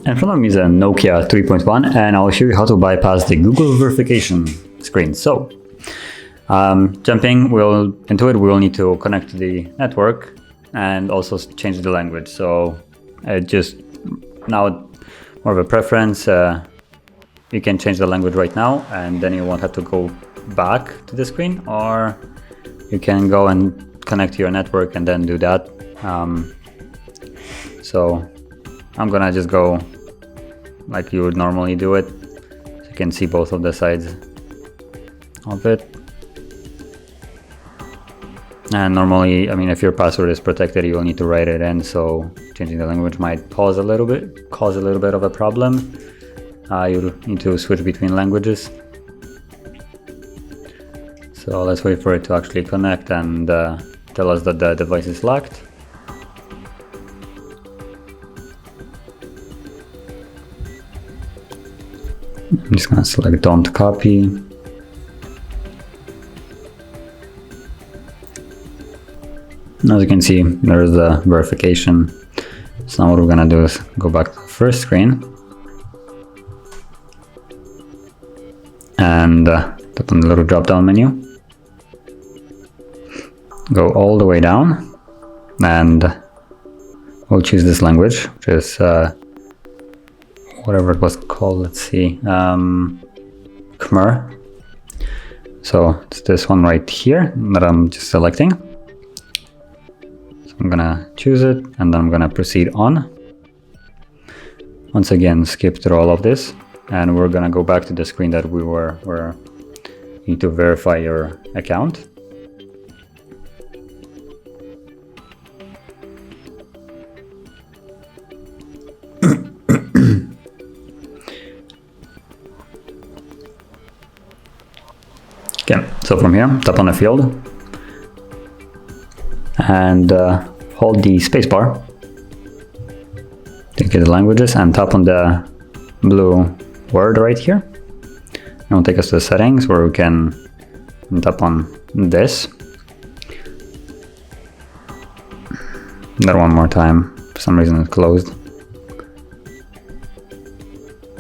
In front of me is a NOKIA 3.1 and I'll show you how to bypass the Google verification screen. So, jumping into it, we'll need to connect to the network and also change the language. So, just now more of a preference, you can change the language right now and then you won't have to go back to the screen, or you can go and connect to your network and then do that. So I'm gonna just go like you would normally do it, so you can see both of the sides of it. And normally, I mean, if your password is protected, you will need to write it in, so changing the language might cause a little bit of a problem. You need to switch between languages. So let's wait for it to actually connect and tell us that the device is locked. I'm just gonna select don't copy. As you can see, there's the verification. So now what we're gonna do is go back to the first screen and tap on the little drop down menu. Go all the way down and we'll choose this language, which is whatever it was called, let's see, Khmer. So it's this one right here that I'm just selecting. So I'm gonna choose it and then I'm gonna proceed on. Once again, skip through all of this and we're gonna go back to the screen that we were where you need to verify your account. Okay, so from here, tap on the field and hold the spacebar to get the languages and tap on the blue word right here. It will take us to the settings where we can tap on this. That one more time, for some reason it's closed.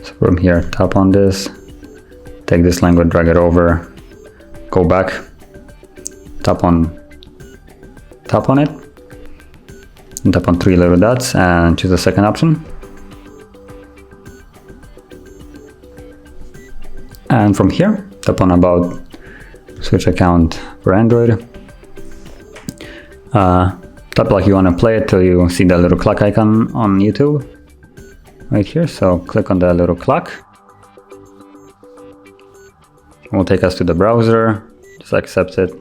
So from here, tap on this, take this language, drag it over, go back, tap on it, and tap on three little dots and choose the second option. And from here, tap on about, switch account for Android. Tap like you want to play it till you see the little clock icon on YouTube right here. So click on the little clock. It will take us to the browser. Just accept it.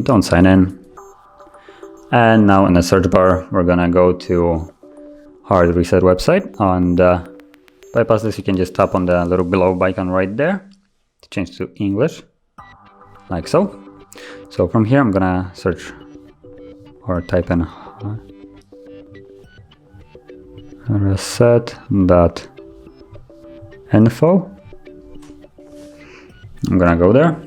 Don't sign in. And now in the search bar, we're gonna go to HardReset website. And bypass this, you can just tap on the little globe icon right there to change to English, like so. So from here, I'm gonna search or type in HardReset.Info. I'm gonna go there.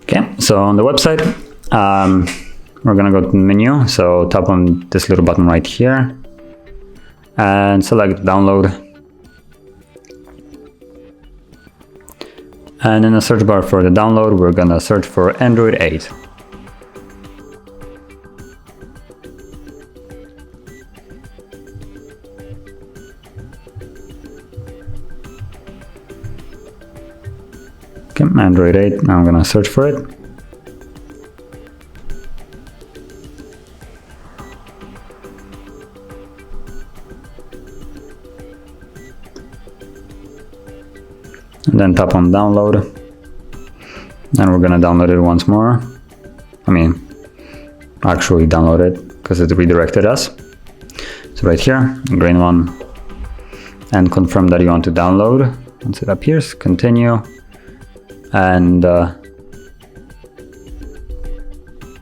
Okay, so on the website, we're gonna go to the menu. So tap on this little button right here and select download. And in the search bar for the download, we're gonna search for Android 8. Okay, Android 8, now I'm gonna search for it. And then tap on download. And we're gonna download it once more. I mean, actually download it because it redirected us. So right here, green one, and confirm that you want to download. Once it appears, continue. And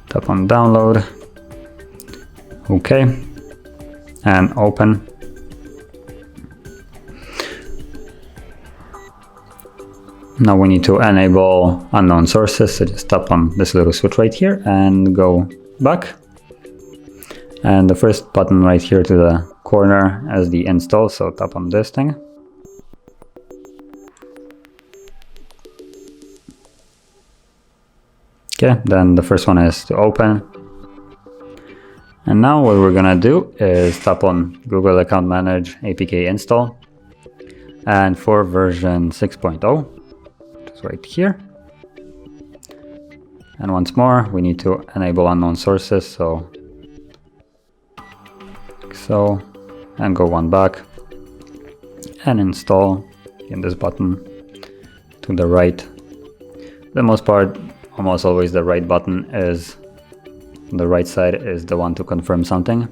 tap on download, okay, and open. Now we need to enable unknown sources, so just tap on this little switch right here and go back. And the first button right here to the corner is the install, so tap on this thing. Okay, then the first one is to open. And now what we're gonna do is tap on Google Account Manage APK install. And for version 6.0, which is right here. And once more, we need to enable unknown sources, so and go one back and install in this button to the right. For the most part, almost always the right button is on the right side is the one to confirm something.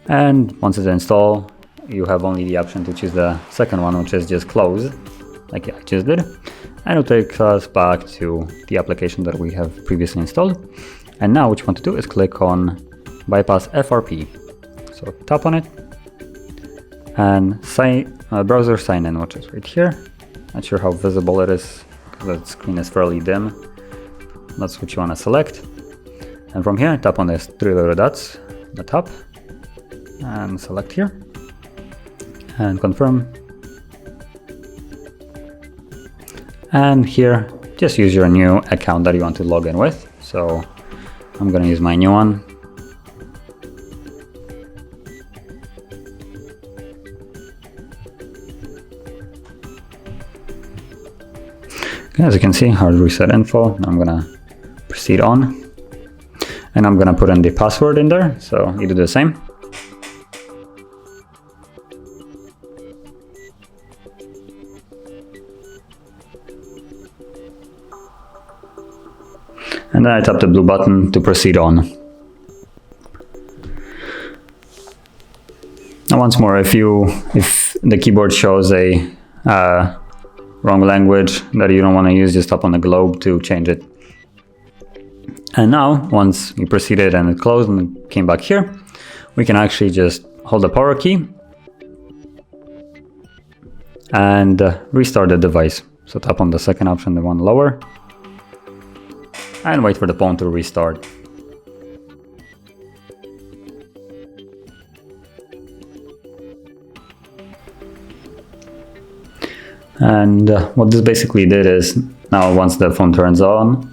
And once it's installed, you have only the option to choose the second one, which is just close, like I just did. And it takes us back to the application that we have previously installed. And now what you want to do is click on bypass FRP. So tap on it and browser sign in, which is right here. Not sure how visible it is because the screen is fairly dim. That's what you want to select. And from here, tap on these three little dots at the top and select here and confirm. And here, just use your new account that you want to log in with. So I'm going to use my new one. As you can see, HardReset.Info. I'm gonna proceed on, and I'm gonna put in the password in there, so you do the same. And then I tap the blue button to proceed on. Now once more, if the keyboard shows a wrong language that you don't want to use, just tap on the globe to change it. And now, once we proceeded and it closed and it came back here, we can actually just hold the power key and restart the device. So tap on the second option, the one lower, and wait for the phone to restart. And what this basically did is, now once the phone turns on,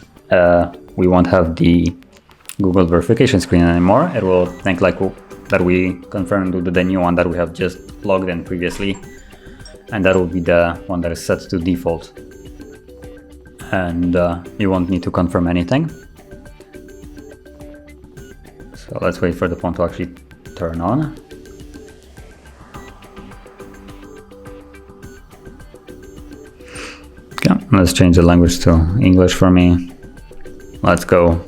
we won't have the Google verification screen anymore. It will think like that we confirmed with the new one that we have just logged in previously, and that will be the one that is set to default. And you won't need to confirm anything. So let's wait for the phone to actually turn on. Okay, let's change the language to English for me. Let's go.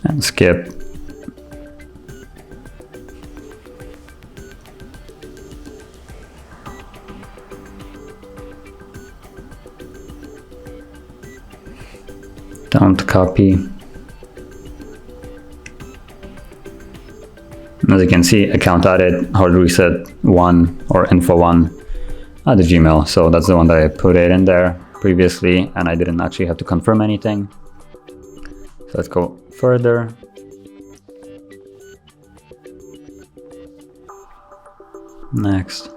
And skip. Don't copy. As you can see, account added, HardReset1 or info1 at the Gmail. So that's the one that I put it in there previously, and I didn't actually have to confirm anything. So let's go further. Next.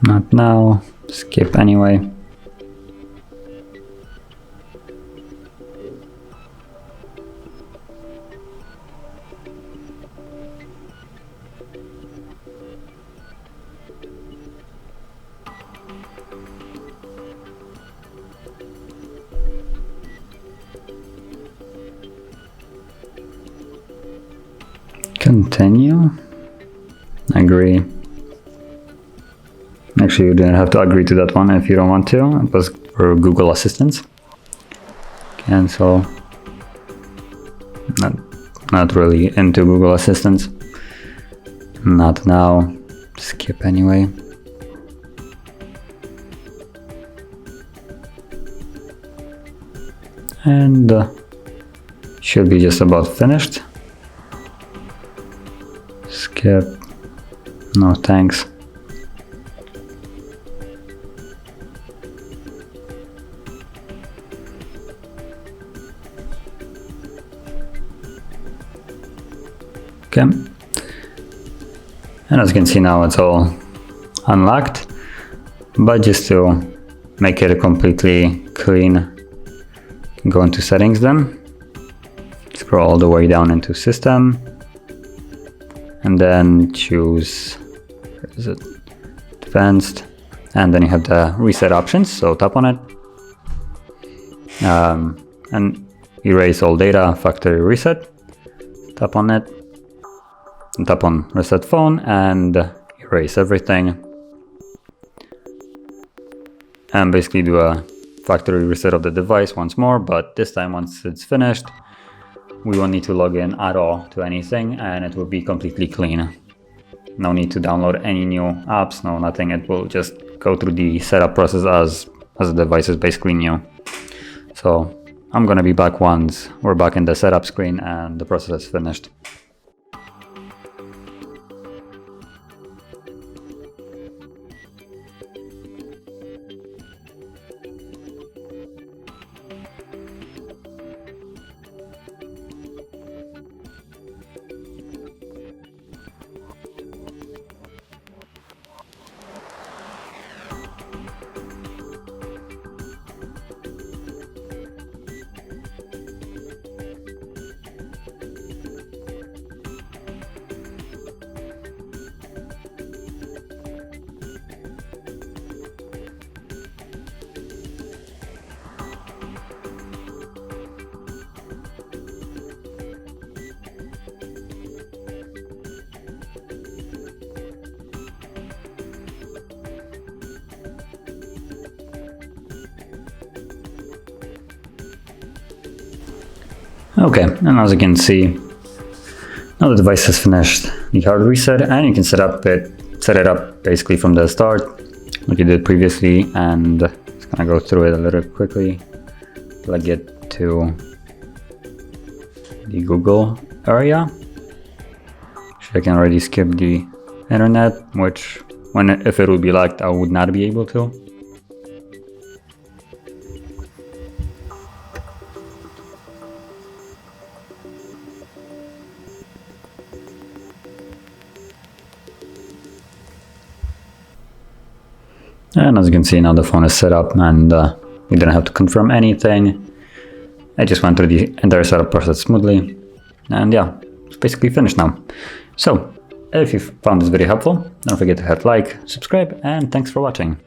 Not now. Skip anyway. Continue. Agree. Actually, you didn't have to agree to that one if you don't want to. It was for Google Assistant. Cancel. Not really into Google Assistant. Not now. Skip anyway. and should be just about finished. Skip, no thanks. Okay, and as you can see now it's all unlocked, but just to make it completely clean, go into settings then, scroll all the way down into system, and then choose, where is it, advanced, and then you have the reset options, so tap on it, and erase all data, factory reset, tap on it, and tap on reset phone and erase everything, and basically do a factory reset of the device once more, but this time once it's finished we won't need to log in at all to anything and it will be completely clean. No need to download any new apps, no nothing, it will just go through the setup process as the device is basically new. So I'm gonna be back once we're back in the setup screen and the process is finished. Okay, and as you can see, now the device has finished the hard reset, and you can set it up basically from the start, like you did previously, and just gonna go through it a little quickly till I get to the Google area. I can already skip the internet, which if it would be locked, I would not be able to. And as you can see now the phone is set up and we didn't have to confirm anything. I just went through the entire setup process smoothly, and yeah, it's basically finished now. So if you found this video helpful, don't forget to hit like, subscribe, and thanks for watching.